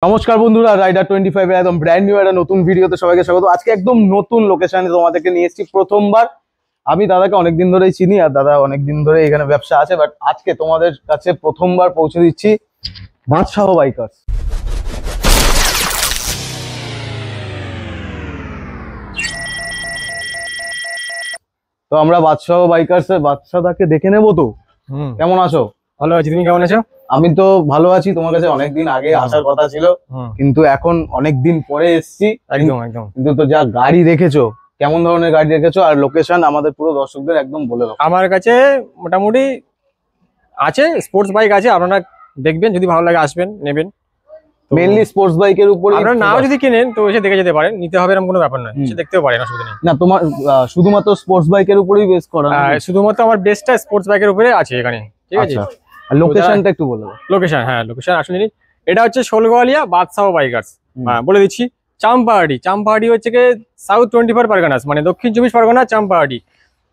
নমস্কার বন্ধুরা, রাইডার 25 এর একদম ব্র্যান্ড নিউ একটা নতুন ভিডিওতে সবাইকে স্বাগত। আজকে একদম নতুন লোকেশনে তোমাদেরকে নিয়ে এসেছি প্রথমবার। আমি দাদাকে অনেকদিন ধরেই চিনি আর দাদা অনেকদিন ধরে এখানে ব্যবসা আছে, বাট আজকে তোমাদের কাছে প্রথমবার পৌঁছে দিচ্ছি বাদশাহ বাইকার্স। তো আমরা বাদশাহ বাইকার্সের বাদশাহদাকে দেখে নেবো। তো কেমন আছো? ভালো আছি, তুমি কেমন আছো? আমি তো ভালো আছি। তোমার কাছে অনেকদিন আগে আসার কথা ছিল, কিন্তু এখন অনেকদিন পরে এসেছি। একদম একদম। কিন্তু তো যা গাড়ি রেখেছো, কেমন ধরনের গাড়ি রেখেছো আর লোকেশন আমাদের পুরো দর্শকদের একদম বলে দাও। আমার কাছে মোটামুটি আছে, স্পোর্টস বাইক আছে, আপনারা দেখবেন, যদি ভালো লাগে আসবেন, নেবেন। মেইনলি স্পোর্টস বাইকের উপরে। আপনারা নাও যদি কিনেন তো এসে দেখে যেতে পারেন, নিতে হবে এরকম কোনো ব্যাপার নয়, এসে দেখতেও পারেন, অসুবিধা নেই। না, তোমার শুধুমাত্র স্পোর্টস বাইকের উপরেই বেস করা? শুধুমাত্র আমার বেসটা স্পোর্টস বাইকের উপরে আছে এখানে, ঠিক আছে। আর লোকেশনটা একটু বলে দাও। লোকেশন, হ্যাঁ লোকেশন আসলে এটা হচ্ছে শোলগোয়ালিয়া বাদশাহ বাইকার্স। হ্যাঁ বলে দিচ্ছি, চাম্পাহাটি হচ্ছে কি সাউথ 24 পরগনাস, মানে দক্ষিণ 24 পরগনা চাম্পাহাটি।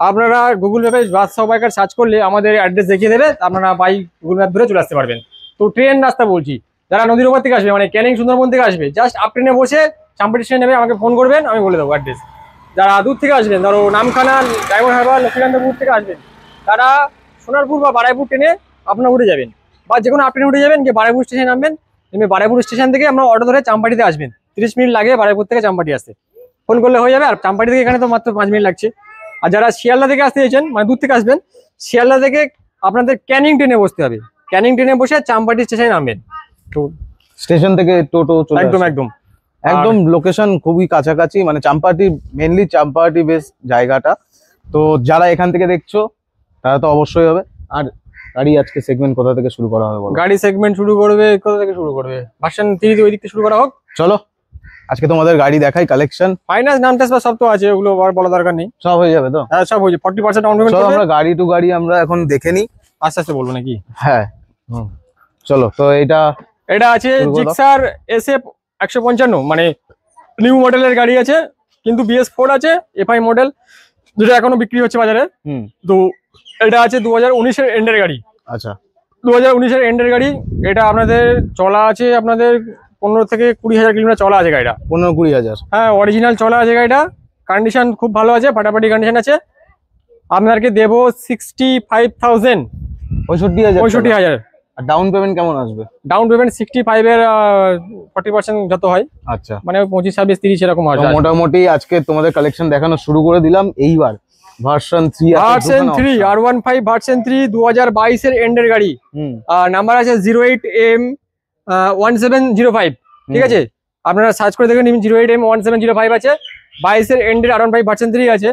আপনারা গুগল ম্যাপে বাদশাহ বাইকার সার্চ করলে আমাদের অ্যাড্রেস দেখিয়ে দেবে, আপনারা গুগল ম্যাপ ধরে চলে আসতে পারবেন। তো ট্রেন রাস্তা বলছি, যারা নদীর উপর থেকে আসবে, মানে ক্যানিং সুন্দরবন থেকে আসবে, জাস্ট আপ ট্রেনে বসে চাম্পাহাটি স্টেশনে নেবে, আমাকে ফোন করবেন, আমি বলে দেবো অ্যাড্রেস। যারা দূর থেকে আসবেন, ধরো নামখানা, ডায়মন্ড হারবার, লক্ষ্মীকান্তপুর থেকে আসবেন, তারা সোনারপুর বা বারাইপুর ট্রেনে আপনারা উঠে যাবেন, বা যে কোনো আপ ট্রেনে উঠে যাবেন, গিয়ে বারাইপুর স্টেশনে নামবেন। নেমে বারাইপুর স্টেশন থেকে আমরা অটো ধরে চাম্পাহাটিতে আসবেন। 30 মিনিট লাগে বারাইপুর থেকে চাম্পাহাটি আসতে, ফোন করলে হয়ে যাবে। আর চাম্পাহাটি থেকে এখানে তো মাত্র 5 মিনিট লাগছে। আর যারা শিয়ালদা থেকে আসতে চাইছেন, মানে দূর থেকে আসবেন, শিয়ালদা থেকে আপনাদের ক্যানিং ট্রেনে বসতে হবে। ক্যানিং ট্রেনে বসে চাম্পাহাটি স্টেশনে নামবেন। তো স্টেশন থেকে টোটো চলে একদম আসে। একদম একদম লোকেশন খুবই কাছাকাছি, মানে চাম্পাহাটি, মেইনলি চাম্পাহাটি বেস জায়গাটা। তো যারা এখান থেকে দেখছো তারা তো অবশ্যই হবে। আর গাড়ি আজকে সেগমেন্ট কোথা থেকে শুরু করা হবে বলো? গাড়ি সেগমেন্ট শুরু করবে কোথা থেকে শুরু করবে? ভার্সন 3 ওই দিক থেকে শুরু করা হোক। চলো আজকে তোমাদের গাড়ি দেখাই, কালেকশন, ফাইন্যান্স, নাম টেস্ট সব তো আছে, ওগুলো আর বলা দরকার নেই, সব হয়ে যাবে তো। হ্যাঁ সব হয়ে যাবে। 40% ডাউন পেমেন্ট চলো আমরা গাড়ি টু গাড়ি আমরা এখন দেখে নিই, আস্তে আস্তে বলবো নাকি? হ্যাঁ চলো। তো এটা আছে জিক্সার SF 155, মানে নিউ মডেলের গাড়ি আছে, কিন্তু BS4 আছে, FI মডেল, যেটা এখনো বিক্রি হচ্ছে বাজারে। তো এটা আছে 2019 এর এন্ডের গাড়ি। আচ্ছা, 2019 এর এন্ডের গাড়ি। এটা আপনাদের চলা আছে, আপনাদের 15 থেকে 20,000 কিলোমিটার চলা আছে গাড়িটা। 15-20,000? হ্যাঁ অরিজিনাল চলা আছে গাড়িটা, কন্ডিশন খুব ভালো আছে, ফাটাফাটি কন্ডিশন আছে। আপনাদেরকে দেবো 65,000। 65,000। আর ডাউন পেমেন্ট কেমন আসবে? ডাউন পেমেন্ট 65 এর 40% যত হয়, আচ্ছা, মানে 25, 26, 30 এরকম হয়। মোটামুটি আজকে তোমাদের কালেকশন দেখানো শুরু করে দিলাম। এইবার ভার্সন 3 R15 ভার্সন 3 2022 এর এন্ডের গাড়ি। নাম্বার আছে 08M1705, ঠিক আছে। আপনারা সার্চ করে দেখে নিন, 08M1705 আছে। 22 এর এন্ডের R15 ভার্সন 3 আছে।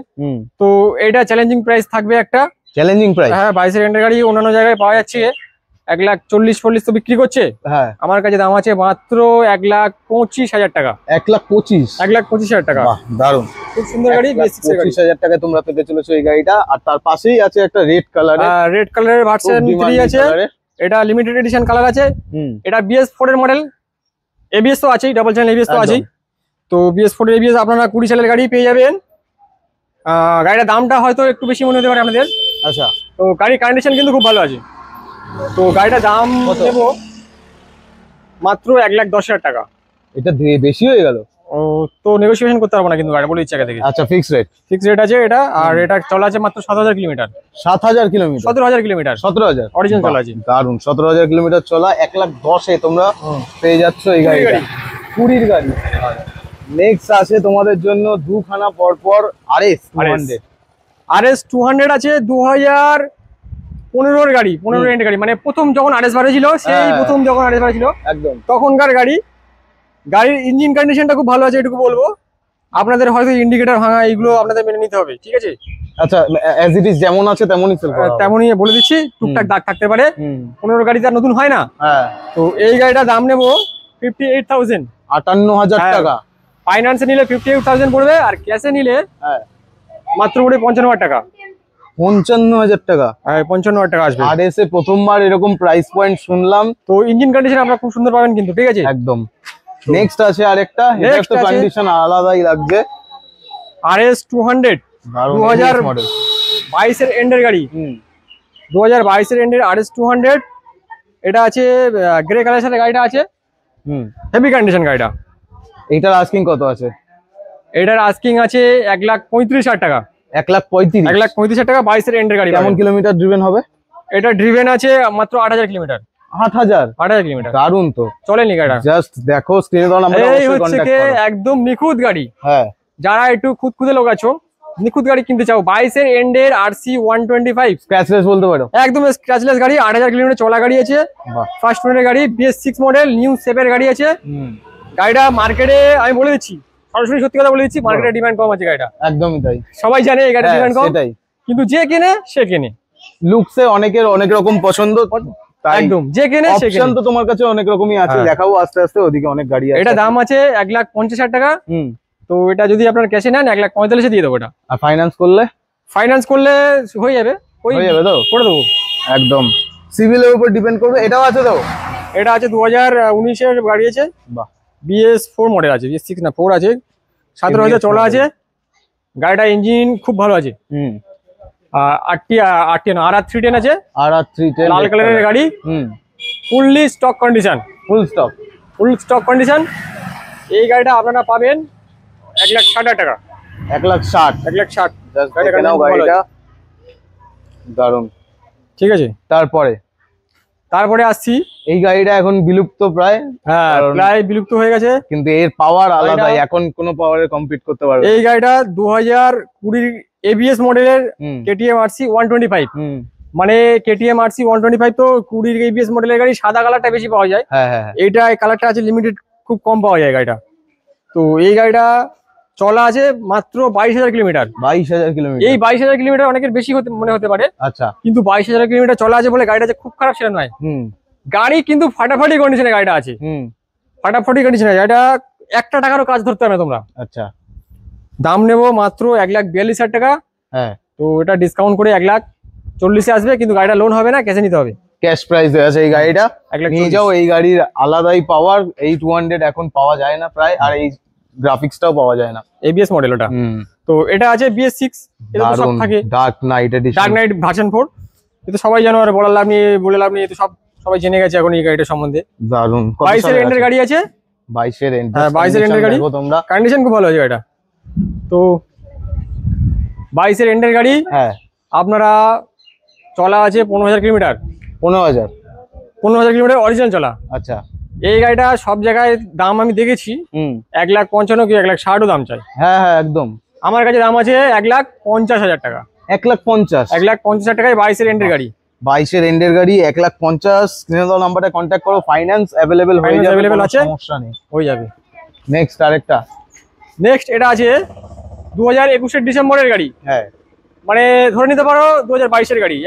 তো এটা চ্যালেঞ্জিং প্রাইস থাকবে একটা। Challenging price? হ্যাঁ 22 এর এন্ডের গাড়ি অন্যান্য জায়গায় পাওয়া যাচ্ছে 1,40,40 তো বিক্রি করছে। হ্যাঁ, আমার কাছে দাম আছে মাত্র 1,25,000 টাকা। 1,25,000 টাকা। বাহ, দারুন, খুব সুন্দর গাড়ি। 25,000 টাকায় তোমরা পেতে চলেছো এই গাড়িটা। আর তার পাশেই আছে একটা রেড কালারের ভার্সন 3 আছে। এটা লিমিটেড এডিশন কালার আছে। এটা BS4 এর মডেল, ABS তো আছেই, ডাবল চ্যানেল ABS তো আছেই। তো BS4 এর ABS আপনারা 20 সালের গাড়ি পেয়ে যাবেন। গাড়িটার দামটা হয়তো একটু বেশি মনে হতে পারে আপনাদের। আচ্ছা, তো গাড়ির কন্ডিশন কিন্তু খুব ভালো আছে। তো গাড়িটার দাম দেব মাত্র 1,10,000 টাকা। এটা বেশি হয়ে গেল। তো নেগোসিয়েশন করতে পারবো না কিন্তু গাড়ি বলে ইচ্ছা থেকে। আচ্ছা, ফিক্স রেট আছে এটা। আর এটা চলা আছে মাত্র 7,000 কিলোমিটার। 7,000 কিলোমিটার? 17,000 কিলোমিটার। 17,000 অরিজিনাল চলা আছে। দারুন, 17,000 কিলোমিটার চলা। 1,10,000 তোমরা পেয়ে যাচ্ছ এই গাড়িটা। 20 গাড়ি। নেক্সট আছে তোমাদের জন্য দুখানা পরপর RS 200 আছে। 2015 এর গাড়ি, 15 এন্ড গাড়ি, মানে প্রথম যখন RS বাড়িয়েছিল, সেই প্রথম যখন RS বাড়িয়েছিল একদম তখনকার গাড়ি। গাড়ির ইঞ্জিন কন্ডিশনটা খুব ভালো আছে, এটুকু বলবো। আপনাদের হয়তো ইন্ডিকেটর ভাঙা, এইগুলো আপনাদের মেনে নিতে হবে, ঠিক আছে। আচ্ছা, অ্যাজ ইট ইজ যেমন আছে তেমনই সেল করা হবে। তেমনই বলে দিচ্ছি, টুকটাক দাগ থাকতে পারে। 15 গাড়ি তার নতুন হয় না। হ্যাঁ, তো এই গাড়িটার দাম নেবো 58,000। 58,000 টাকা। ফাইন্যান্সে নিলে 58,000 পড়বে, আর ক্যাশে নিলে মাত্র পড়বে 55,000 টাকা। 55,000 টাকা? হ্যাঁ 55,000 টাকা আসবে। RS এ প্রথমবার এরকম প্রাইস পয়েন্ট শুনলাম। তো ইঞ্জিন কন্ডিশন আপনারা খুব সুন্দর পাবেন কিন্তু, ঠিক আছে। একদম। নেক্সট আছে আরেকটা, এটা একটু কন্ডিশন আলাদাই লাগছে, RS 200 2022 এর এন্ডের গাড়ি। 2022 এর এন্ডের RS 200। এটা আছে গ্রে কালারের সাথে গাড়িটা আছে। হেভি কন্ডিশন গাড়িটা। এইটার আস্কিং কত আছে? এটার আস্কিং আছে 1,35,000 টাকা। 1,35,000? 1,35,000 টাকা 22 এন্ডের গাড়ি। কেমন কিলোমিটার ড্রিভেন হবে? এটা ড্রিভেন আছে মাত্র 8,000 কিলোমিটার। 8,000 কিলোমিটার। দারুন তো, চলেনি গাড়িটা। জাস্ট দেখো স্ক্রিনে দাও নাম্বার, এই হচ্ছে কি একদম নিখুঁত গাড়ি। হ্যাঁ, যারা একটু খুদখুদে লোক আছো, নিখুঁত গাড়ি কিনতে চাও, 22 এর এন্ডের RC 125 স্ক্র্যাচলেস বলতে পারো, একদম স্ক্র্যাচলেস গাড়ি। 8,000 কিলোমিটার চলা গাড়ি আছে। ফার্স্ট ওনারের গাড়ি, BS6 মডেল, নিউ শেপের গাড়ি আছে। গাড়িটা মার্কেটে আমি বলে দিচ্ছি, সরাসরি সত্যি কথা বলে দিচ্ছি, মার্কেটে ডিমান্ড কম আছে গাড়িটা। একদমই তাই, সবাই জানে এই গাড়ির ডিমান্ড কম, সেটাই। কিন্তু যে কেনে সে কেনে। লুকসে অনেকের অনেক রকম পছন্দ, একদম যে কেনে সে কেনে। অপশন তো তোমার কাছে অনেক রকমই আছে, দেখাবো আস্তে আস্তে, ওদিকে অনেক গাড়ি আছে। এটা দাম আছে 1,50,000 টাকা। তো এটা যদি আপনার ক্যাশে নেন 1,45,000 দিয়ে দেবো এটা। আর ফাইন্যান্স করলে? ফাইন্যান্স করলে হয়ে যাবে, হয়ে যাবে তো, করে দেবো একদম। সিভিলের উপর ডিপেন্ড করবে। এটাও আছে তো? এটা আছে 2019 এর গাড়ি আছে। বাহ, BS4 মডেল আছে, BS6 না 4 আছে। 17,000 চলা আছে গাড়িটা। ইঞ্জিন খুব ভালো আছে। RR310 আছে, RR310 লাল কালারের গাড়ি। ফুললি স্টক কন্ডিশন, ফুল স্টক কন্ডিশন। এই গাড়িটা আপনারা পাবেন 1,60,000 টাকা। 1,60,000? 1,60,000 গাড়িটা দারুন। ঠিক আছে, তারপরে আসছি। এই গাড়িটা এখন বিলুপ্ত প্রায়, হ্যাঁ প্রায় বিলুপ্ত হয়ে গেছে, কিন্তু এর পাওয়ার আলাদা, এখন কোনো পাওয়ারে কম্পিট করতে পারবে। এই গাড়িটা 2020 ABS মডেলের KTM RC 125। মানে KTM RC 125 তো 20 ABS মডেলের গাড়ি, সাদা কালারটা বেশি পাওয়া যায়। এইটা এই কালারটা আছে লিমিটেড, খুব কম পাওয়া যায় গাড়িটা। তো এই গাড়িটা চলা আছে মাত্র 22,000 কিলোমিটার। 22,000 কিলোমিটার? এই 22,000 কিলোমিটার অনেকের বেশি মনে হতে পারে, আচ্ছা, কিন্তু 22,000 কিলোমিটার চলা আছে বলে গাড়িটা যে খুব খারাপ সেটা নয়। গাড়ি কিন্তু ফাটাফাটি কন্ডিশনে গাড়িটা আছে, ফাটাফাটি কন্ডিশনে। গাড়িটা 1 টাকারও কাজ ধরতে হবে না তোমরা। আচ্ছা, দাম নেবো মাত্র 1,42,000 টাকা। হ্যাঁ, তো এটা ডিসকাউন্ট করে 1,40,000 আসবে, কিন্তু গাড়িটা লোন হবে না, ক্যাশে নিতে হবে। ক্যাশ প্রাইস আছে এই গাড়িটা, নিয়ে যাও। এই গাড়ির আলাদাই পাওয়ার, এই 200 এখন পাওয়া যায় না প্রায়, আর এই গ্রাফিক্সটাও পাওয়া যায় না। ABS মডেল ওটা। তো এটা আছে BS6, এটা তো সব থাকে। Dark knight edition, dark knight version 4। এটা সবাই জানো, আর বলে লাভ নেই, তো সবাই জেনে গেছে এখন এই গাড়িটা সম্বন্ধে। দারুন। 22 এর এন্ডের গাড়ি আছে। 22 এর এন্ড? হ্যাঁ, 22 এর এন্ডের গাড়ি। তোমরা কন্ডিশন খুব ভালো আছে এটা। তো 22 এর এন্ডের গাড়ি। হ্যাঁ, আপনারা চলা আছে 15,000 কিলোমিটার। 15,000 কিলোমিটার অরিজিনাল চলা। আচ্ছা, এই গাড়িটা সব জায়গায় দাম আমি দেখেছি 1,55,000 কি 1,60,000 দাম চাই। হ্যাঁ হ্যাঁ, একদম। আমার কাছে দাম আছে 1,50,000 টাকা। 1,50,000? 1,50,000 টাকায় 22 এর এন্ডের গাড়ি। 22 এর এন্ডের গাড়ি 1,50,000। স্ক্রিনে দেওয়া নাম্বারে কন্ট্যাক্ট করো, ফাইন্যান্স अवेलेबल হয়ে যাবে, আছে, সমস্যা নেই, হয়ে যাবে। নেক্সট আরেকটা। নেক্সট এটা আছে 2021 এর ডিসেম্বরের গাড়ি। হ্যাঁ, মানে ধরে নিতে পারো 2022 এর গাড়ি।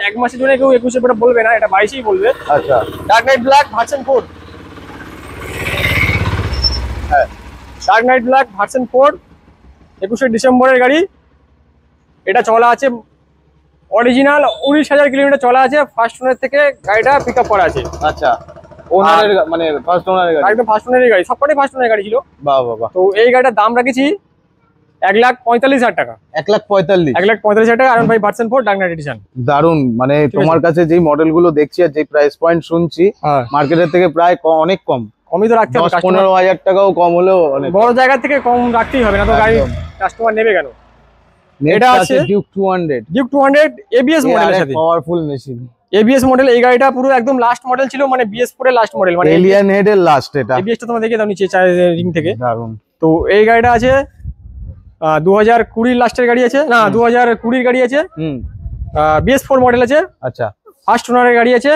এক মাসের জন্য কেউ 21 এর বলবে না, এটা 22ই বলবে। আচ্ছা, ডার্ক নাইট ব্ল্যাক ভার্সন 4। হ্যাঁ, ডার্ক নাইট ব্ল্যাক ভার্সন 4, 21 ডিসেম্বরের গাড়ি। এটা চলা আছে অরিজিনাল 19,000 কিলোমিটার চলা আছে। ফার্স্ট ওনার থেকে গাড়িটা পিক আপ করা আছে। আচ্ছা, ওনারের মানে ফার্স্ট ওনারের গাড়ি, একদম ফার্স্ট ওনারের গাড়ি, সবকটাই ফার্স্ট ওনারের গাড়ি ছিল। বাহ বাহ বাহ। তো এই গাড়িটার দাম রেখেছি 1,45,000 টাকা। 1,45,000? 1,45,000 টাকা। আরন ভাই ভার্সন 4 ডার্ক নাইট এডিশন। দারুন। মানে তোমার কাছে যেই মডেল গুলো দেখছি আর যেই প্রাইস পয়েন্ট শুনছি, মার্কেটের থেকে প্রায় অনেক কমই তো রাখতে হবে। 10-15,000 টাকাও কম হলেও অনেক। বড় জায়গা থেকে কম রাখতেই হবে, না তো গাড়ি কাস্টমার নেবে কেন। এটা আছে ডিউক 200। ডিউক 200 ABS মডেলের সাথে, পাওয়ারফুল মেশিন, ABS মডেল। এই গাড়িটা পুরো একদম লাস্ট মডেল ছিল, মানে BS4 এর লাস্ট মডেল, মানে এলিয়ান হেড এর লাস্ট। এটা ABS টা তোমরা দেখে দাও নিচে রিং থেকে। দারুন। তো এই গাড়িটা আছে 2020 লাস্টের গাড়ি আছে, না 2020 গাড়ি আছে। BS4 মডেল আছে। আচ্ছা, ফার্স্ট ওনারের গাড়ি আছে,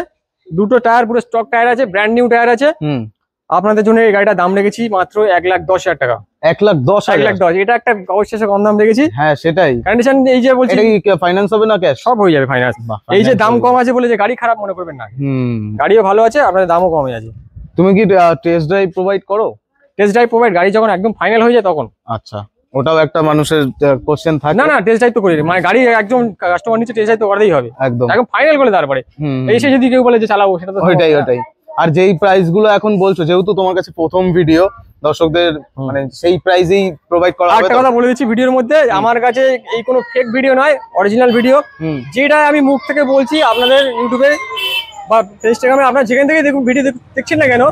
দুটো টায়ার পুরো স্টক টায়ার আছে, ব্র্যান্ড নিউ টায়ার আছে। আপনাদের জন্য এই গাড়িটার দাম রেখেছি মাত্র 1,10,000 টাকা। 1,10,000? 1,10,000, এটা একটা অবশ্যই কম দাম রেখেছি। হ্যাঁ, সেটাই। কন্ডিশন এই যে বলছি, এটা কি ফাইন্যান্স হবে না ক্যাশ? সব হয়ে যাবে ফাইন্যান্স। এই যে দাম কম আছে বলে যে গাড়ি খারাপ মনে করবেন না, গাড়িও ভালো আছে, আপনাদের দামও কমে আছে। তুমি কি টেস্ট ড্রাইভ প্রোভাইড করো? টেস্ট ড্রাইভ প্রোভাইড, গাড়ি যখন একদম ফাইনাল হয়ে যায় তখন। আচ্ছা, ওটাও একটা মানুষের কোশ্চেন থাকে। না না, টেস্ট ড্রাইভ তো করি, মানে গাড়ি একদম কাস্টমার নিচে টেস্ট ড্রাইভ তো করতেই হবে, একদম ফাইনাল করে তারপরে এসে যদি কেউ বলে যে চালাবো, সেটা তো ওইটাই। আর যেই প্রাইস গুলো এখন বলছো, যেহেতু তোমার কাছে প্রথম ভিডিও, দর্শকদের মানে সেই প্রাইসেই প্রোভাইড করা হবে। একটা কথা বলে দিচ্ছি ভিডিওর মধ্যে, আমার কাছে এই কোনো ফেক ভিডিও নয়, অরিজিনাল ভিডিও। যেটা আমি মুখ থেকে বলছি আপনাদের ইউটিউবে বা ইনস্টাগ্রামে আপনারা যেখান থেকে দেখুন ভিডিও দেখছেন না কেন,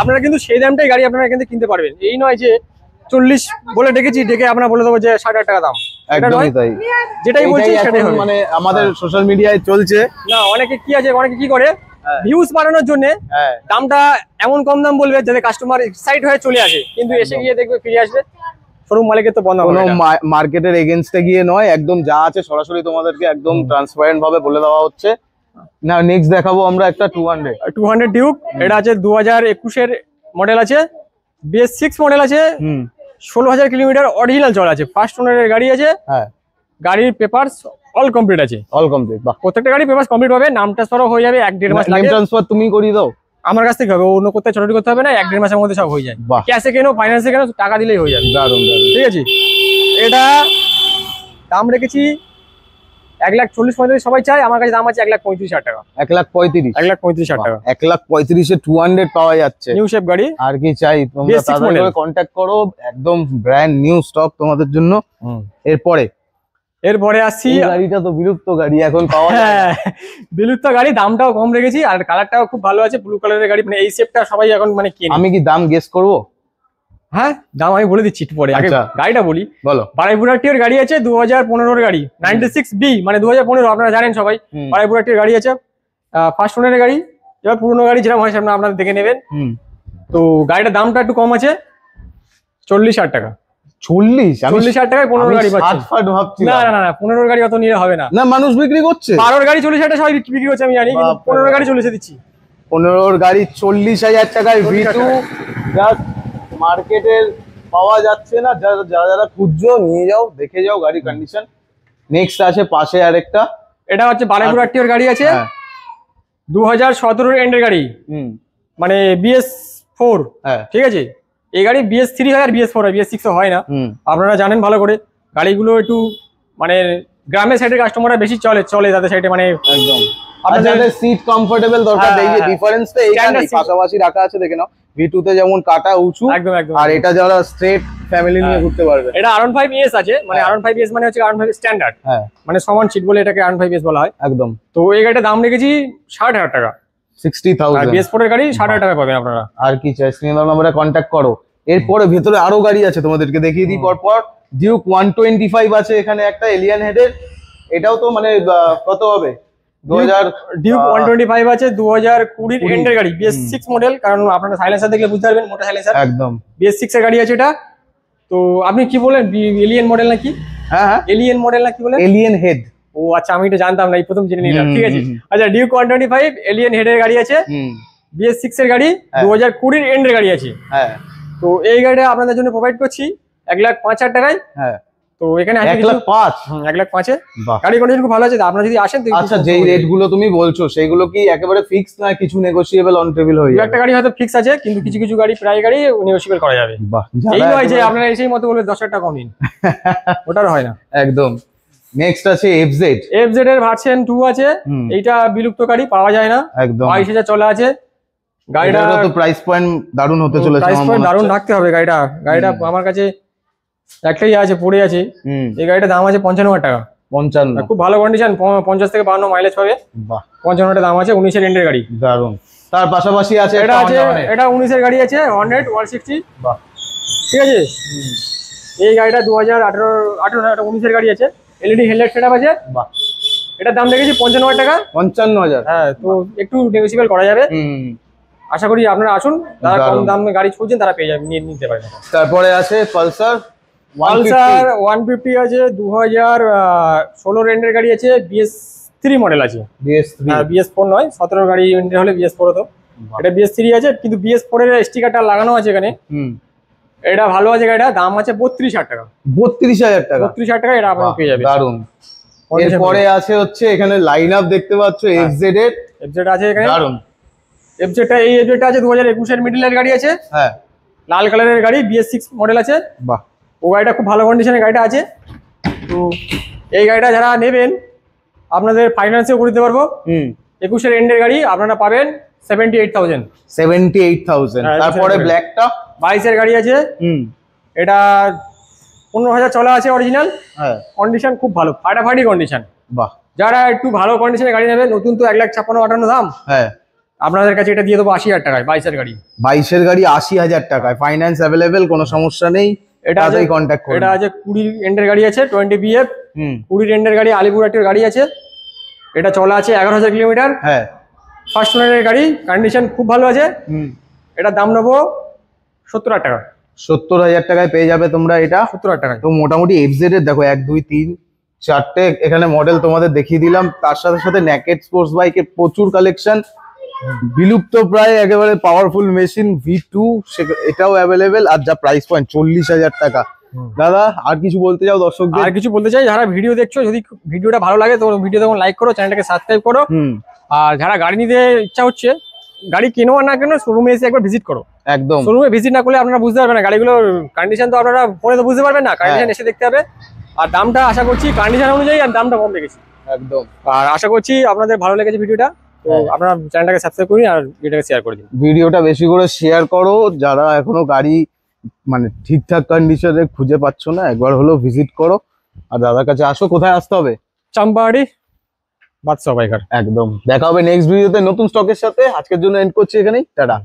আপনারা কিন্তু সেই দামটাই গাড়ি আপনারা এখান থেকে কিনতে পারবেন। এই নয় যে 40 বলে ডেকেছি, ডেকে আপনারা বলে দেবো যে 60,000 টাকা দাম, একদমই তাই। যেটাই বলছি সেটাই হবে। মানে আমাদের সোশ্যাল মিডিয়ায় চলছে না, অনেকে কি আছে, অনেকে কি করে ভিউজ বাড়ানোর জন্য দামটা এমন কম দাম বলবে যাতে কাস্টমার এক্সাইট হয়ে চলে আসে, কিন্তু এসে গিয়ে দেখবে ফিরে আসবে শোরুম মালিকের তো বন্ধ হবে। কোনো মার্কেটের এগেইনস্টে গিয়ে নয়, একদম যা আছে সরাসরি তোমাদেরকে একদম ট্রান্সপারেন্ট ভাবে বলে দেওয়া হচ্ছে। না, নেক্সট দেখাবো আমরা একটা 200 ডিউক। এটা আছে 2021 এর মডেল আছে, BS6 মডেল আছে, 16,000 কিলোমিটার অরিজিনাল চলা আছে, ফার্স্ট ওনারের গাড়ি আছে। হ্যাঁ, গাড়ির পেপারস অল কমপ্লিট আছে, অল কমপ্লিট। বাহ, প্রত্যেকটা গাড়ি পেপারস কমপ্লিট হবে। নাম ট্রান্সফারও হয়ে যাবে, 1-1.5 মাস লাগে। নেম ট্রান্সফার তুমি করিয়ে দাও? আমার কাছ থেকে হবে, অন্য কোথাও ছোট করতে হবে না, 1-1.5 মাসের মধ্যে সব হয়ে যায়। ক্যাশে কেনো ফাইন্যান্সে কেনো টাকা দিলেই হয়ে যাবে। দারুণ দারুণ, ঠিক আছে। এটা দাম রেখেছি 1,40,45 সবাই চাই, আমার কাছে দাম আছে 1,35,000 টাকা। 1,35,000 টাকা। 1,35,000 200 পাওয়া যাচ্ছে, নিউ শেপ গাড়ি। আর কি চাই? তোমরা তাড়াতাড়ি করে কন্ট্যাক্ট করো, একদম ব্র্যান্ড নিউ স্টক তোমাদের জন্য। এরপরে আসছি, গাড়িটা তো বিলুপ্ত গাড়ি, এখন পাওয়া যায় না। বিলুপ্ত গাড়ি, দামটাও কম রেখেছি আর কালারটাও খুব ভালো আছে, ব্লু কালারের গাড়ি। মানে এই শেপটা সবাই এখন মানে কেনে। আমি কি দাম গেস করবো? হ্যাঁ, দাম আমি বলে দিচ্ছি একটু পরে, আগে গাড়িটা বলি। বলো। বারাইপুরাটির গাড়ি আছে, 2015 গাড়ি, 96B, মানে 2015, আপনারা জানেন সবাই। বারাইপুরাটির গাড়ি আছে, ফার্স্ট ওনারের গাড়ি। এবার পুরোনো গাড়ি যেরকম হয় সেরকম আপনারা দেখে নেবেন। তো গাড়িটার দামটা একটু কম আছে, 40,000 টাকা। 40,000 টাকায় 15 গাড়ি পাচ্ছেন। না না না, 15 গাড়ি অত নিলে হবে না। না, মানুষ বিক্রি করছে 12 গাড়ি 40,000 টাকা সবাই বিক্রি করছে, আমি জানি, কিন্তু 15 গাড়ি 40 দিচ্ছি। 15 গাড়ি 40,000 টাকায় V2, জাস্ট মার্কেটের পাওয়া যাচ্ছে না। যারা যারা খুঁজছো নিয়ে যাও, দেখে যাও গাড়ি কন্ডিশন। নেক্সট আছে পাশে আরেকটা, এটা হচ্ছে বারাইপুরাটির গাড়ি আছে, 2017 এন্ডের গাড়ি, মানে BS4। ঠিক আছে। এই গাড়ি BS3 হয় আর BS4 হয়, BS6 হয় না, আপনারা জানেন ভালো করে। গাড়িগুলো একটু মানে গ্রামের সাইডের কাস্টমাররা বেশি চলে তাদের সাইডে, মানে একদম আপনাদের সিট কমফোর্টেবল দরকার। এই যে ডিফারেন্সটা এইখানেই পাশাপাশি রাখা আছে, দেখে নাও। V2 তে যেমন কাটা উঁচু, একদম একদম, আর এটা যারা স্ট্রেট ফ্যামিলি নিয়ে ঘুরতে পারবে। এটা R15ES আছে, মানে R15ES মানে হচ্ছে R15 স্ট্যান্ডার্ড, মানে সমান সিট বলে এটাকে R15ES বলা হয়। একদম। তো এই গাড়িটার দাম রেখেছি 60,000 টাকা। 60,000 BS4 এর গাড়ি 60,000 টাকা পাবেন আপনারা। আর কি চাই? স্ক্রিন নম্বরে কন্ট্যাক্ট করো। এরপরে ভেতরে আরো গাড়ি আছে, তোমাদেরকে দেখিয়ে দিই পরপর। ডিউক 125 আছে এখানে একটা এলিয়ান হেডের, এটাও তো মানে কত হবে? 2000 ডিউক 125 আছে, 2020 এন্ডের গাড়ি, BS6 মডেল। কারণ আপনারা সাইলেন্সার দেখলে বুঝতে পারবেন, মোটর সাইলেন্সার। একদম BS6 এর গাড়ি আছে এটা। তো আপনি কি বলেন, এলিয়ান মডেল নাকি? হ্যাঁ, এলিয়ান মডেল না কি বলেন? Alien head. ও আচ্ছা, আমি এটা জানতাম না, এই প্রথম জেনে নিলাম। ঠিক আছে। আচ্ছা, ডিউক 125 এলিয়ান হেডের গাড়ি আছে, BS6 এর গাড়ি, 2020 এন্ডের গাড়ি আছে। তো এই গাড়িটা আপনাদের জন্য প্রোভাইড করছি 1,05,000 টাকায়। তো এখানে 1,05,000 গাড়ি কন্ডিশন খুব ভালো আছে, আপনারা যদি আসেন। আচ্ছা, যেই রেট গুলো তুমি বলছো সেগুলো কি একেবারে ফিক্স না কিছু নেগোশিয়েবল অন টেবিল হয়ে যাবে? একটা গাড়ি হয়তো ফিক্স আছে, কিন্তু কিছু কিছু গাড়ি প্রায় গাড়ি নেগোশিয়েবল করা যাবে। এই নয় যে আপনারা এসেই মতো বলবে 10,000 টাকা কম দিন, ওটার হয় না। একদম। নেক্সট আছে FZ এর ভার্সন 2 আছে। এইটা বিলুপ্ত গাড়ি, পাওয়া যায় না, একদম 22,000 চলা আছে। গাড়িটা তো প্রাইস পয়েন্ট দারুণ হতে চলেছে, প্রাইস পয়েন্ট দারুণ রাখতে হবে। গাড়িটা আমার কাছে একটাই আছে, পড়ে আছে। এই গাড়িটার দাম আছে 55,000 টাকা। 55, খুব ভালো কন্ডিশন, 50 থেকে 52 মাইলেজ পাবে। বাহ, 55,000 দাম আছে। 19 এর এন্ডের গাড়ি, দারুণ। তার পাশাপাশি আছে এটা 19 এর গাড়ি আছে, 160। বাহ, ঠিক আছে। এই গাড়িটা 2018 এর গাড়ি আছে, LED হেডলাইট সেটআপ আছে। বাহ, এটার দাম দেখেছি 55,000 টাকা। 55,000, হ্যাঁ। তো একটু নেগোশিয়েবল করা যাবে। আশা করি আপনারা আসুন, যারা কম দামে গাড়ি খুঁজছেন তারা পেয়ে যাবেন, নিতে পারবেন। তারপরে আছে পালসার 150 আছে, 2016 এন্ডের গাড়ি আছে, BS3 মডেল আছে। BS4 নয়, 17 গাড়ি এন্ডের হলে BS4 হতো। এটা BS3 আছে, কিন্তু BS4 এর স্টিকারটা লাগানো আছে এখানে। এটা ভালো আছে। গাড়িটা দাম আছে 32,000 টাকা। 32,000 টাকা? 32,000 টাকা এটা আপনারা পেয়ে যাবেন, দারুণ। এরপরে আছে হচ্ছে এখানে লাইন আপ দেখতে পাচ্ছ, FZ আছে এখানে, দারুণ। FZটা আছে 2021 এর মিডলের গাড়ি আছে। হ্যাঁ, লাল কালারের গাড়ি, BS6 মডেল আছে। বাহ, ও গাড়িটা খুব ভালো কন্ডিশনের গাড়িটা আছে। তো এই গাড়িটা যারা নেবেন আপনাদের ফাইন্যান্সেও করে দিতে পারবো। 21 এর এন্ডের গাড়ি আপনারা পাবেন 78,000। 78,000। তারপরে ব্ল্যাকটা 22 এর গাড়ি আছে। এটা 15,000 চলা আছে, অরিজিনাল। হ্যাঁ, কন্ডিশন খুব ভালো, ফাটাফাটি কন্ডিশন। বাহ, যারা একটু ভালো কন্ডিশনে গাড়ি নেবে, নতুন তো 1,56,58 দাম, হ্যাঁ আপনাদের কাছে এটা দিয়ে দেবো 80,000 টাকায়, 22-এর গাড়ি। 22-এর গাড়ি 80,000 টাকায়, ফাইন্যান্স অ্যাভেলেবেল, কোনো সমস্যা নেই। এটা আছে কন্ট্যাক্ট করুন। এটা আছে 20 এন্ডের গাড়ি আছে, 20 BF, 20 এন্ডের গাড়ি, আলিপুরহাটের গাড়ি আছে। এটা চলা আছে 11,000 কিলোমিটার। হ্যাঁ, ফার্স্ট ওনারের গাড়ি, কন্ডিশন খুব ভালো আছে। এটার দাম নেবো 70,000 টাকা। 70,000 টাকায় পেয়ে যাবে তোমরা এটা। 70,000 টাকায়। তো মোটামুটি এফজেড এর দেখো 1 2 3 4টে এখানে মডেল তোমাদের দেখিয়ে দিলাম। তার সাথে সাথে নেকেড স্পোর্টস বাইকের প্রচুর কালেকশন, বিলুপ্ত প্রায় একেবারে পাওয়ারফুল মেশিন V2 এটাও অ্যাভেলেবেল। আর যা প্রাইস পয়েন্ট 40,000 টাকা। দাদা আর কিছু বলতে চাও দর্শকদের? আর কিছু বলতে চাই, যারা ভিডিও দেখছো, যদি ভিডিওটা ভালো লাগে তো ভিডিও তখন লাইক করো, চ্যানেলটাকে সাবস্ক্রাইব করো। আর যারা গাড়ি নিতে ইচ্ছা হচ্ছে, গাড়ি কেনো আর না কেন, শোরুমে এসে একবার ভিজিট করো। একদম, শোরুমে ভিজিট না করলে আপনারা বুঝতে পারবেন না গাড়িগুলোর কন্ডিশন, তো আপনারা ফোনে তো বুঝতে পারবেন না, কন্ডিশন এসে দেখতে হবে। আর দামটা আশা করছি কন্ডিশন অনুযায়ী আর দামটা কম রেখেছি একদম। আর আশা করছি আপনাদের ভালো লেগেছে ভিডিওটা। তো আপনারা চ্যানেলটাকে সাবস্ক্রাইব করুন আর ভিডিওটাকে শেয়ার করে দিন। ভিডিওটা বেশি করে শেয়ার করো। যারা এখনো গাড়ি মানে ঠিকঠাক কন্ডিশনে খুঁজে পাচ্ছ না, একবার হলেও ভিজিট করো। আর দাদার কাছে আসো। কোথায় আসতে হবে? চাম্পাহাটি, বাদশাহ বাইকার। একদম। দেখা হবে নেক্সট ভিডিওতে নতুন স্টকের সাথে। আজকের জন্য এন্ড করছি এখানেই, টাটা।